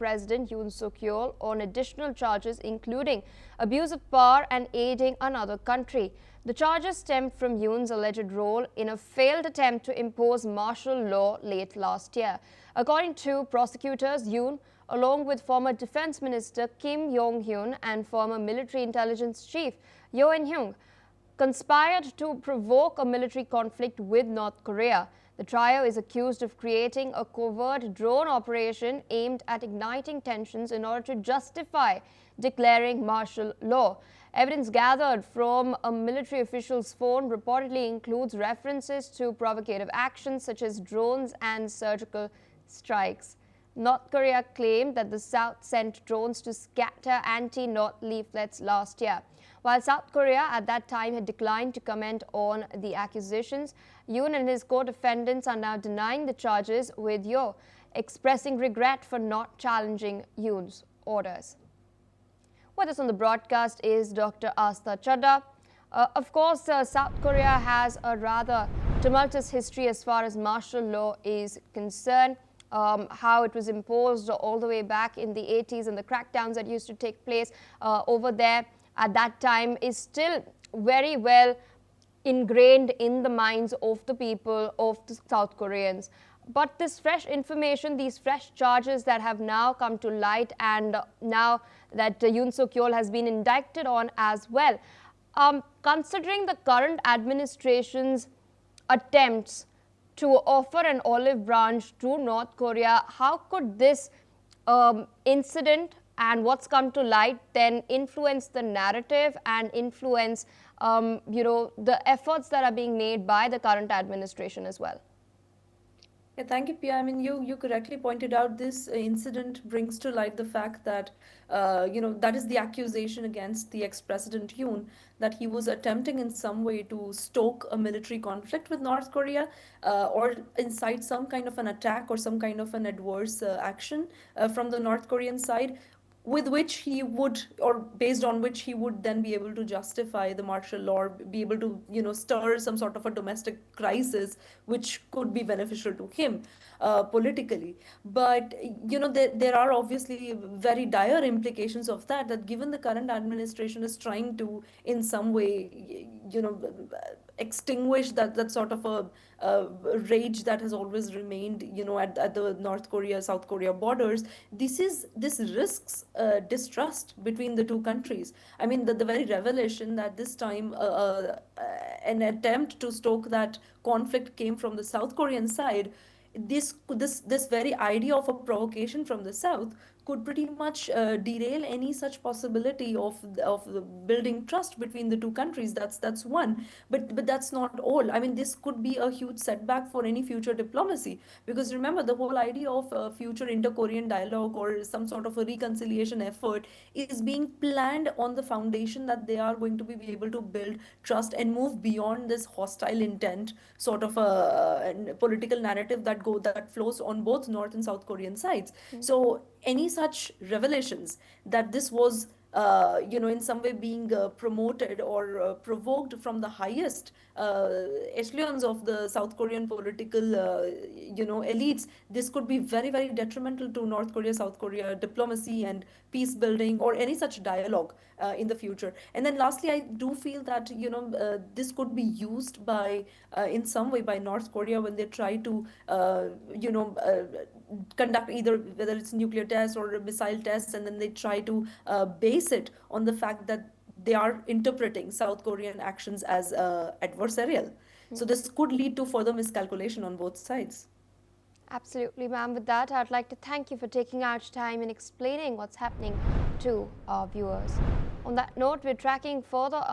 Ex-President Yoon Suk Yeol on additional charges including abuse of power and aiding another country. The charges stemmed from Yoon's alleged role in a failed attempt to impose martial law late last year. According to prosecutors, Yoon, along with former Defense Minister Kim Yong-hyun and former military intelligence chief Yoon, conspired to provoke a military conflict with North Korea. The trio is accused of creating a covert drone operation aimed at igniting tensions in order to justify declaring martial law. Evidence gathered from a military official's phone reportedly includes references to provocative actions such as drones and surgical strikes. North Korea claimed that the South sent drones to scatter anti-North leaflets last year. While South Korea at that time had declined to comment on the accusations, Yoon and his co-defendants are now denying the charges, with Yeol expressing regret for not challenging Yoon's orders. With us on the broadcast is Dr. Astha Chadha. Of course, South Korea has a rather tumultuous history as far as martial law is concerned. How it was imposed all the way back in the 80s and the crackdowns that used to take place over there at that time is still very well ingrained in the minds of the people of the South Koreans. But this fresh information, these fresh charges that have now come to light, and now that Yoon Suk Yeol has been indicted on as well, considering the current administration's attempts to offer an olive branch to North Korea, how could this incident and what's come to light then influence the narrative and influence the efforts that are being made by the current administration as well? Yeah, thank you, Pia. I mean, you correctly pointed out this incident brings to light the fact that, that is the accusation against the ex-president Yoon, that he was attempting in some way to stoke a military conflict with North Korea or incite some kind of an attack or some kind of an adverse action from the North Korean side, with which he would, or based on which he would then be able to justify the martial law, be able to, stir some sort of a domestic crisis, which could be beneficial to him politically. But, there are obviously very dire implications of that given the current administration is trying to, in some way, extinguish that sort of a rage that has always remained, at the North Korea, South Korea borders. This risks distrust between the two countries. I mean, the very revelation that this time an attempt to stoke that conflict came from the South Korean side, this very idea of a provocation from the South could pretty much derail any such possibility of building trust between the two countries. That's one, but that's not all. I mean, this could be a huge setback for any future diplomacy, because remember, the whole idea of future inter-Korean dialogue or some sort of a reconciliation effort is being planned on the foundation that they are going to be able to build trust and move beyond this hostile intent sort of a political narrative that flows on both North and South Korean sides. So any such revelations that this was in some way being promoted or provoked from the highest echelons of the South Korean political elites, this could be very, very detrimental to North Korea, South Korea diplomacy and peace building or any such dialogue in the future. And then lastly, I do feel that this could be used by in some way by North Korea when they try to conduct either whether it's nuclear tests or missile tests, and then they try to base it on the fact that they are interpreting South Korean actions as adversarial. So this could lead to further miscalculation on both sides. Absolutely, ma'am. With that, I'd like to thank you for taking out time and explaining what's happening to our viewers. On that note, we're tracking further up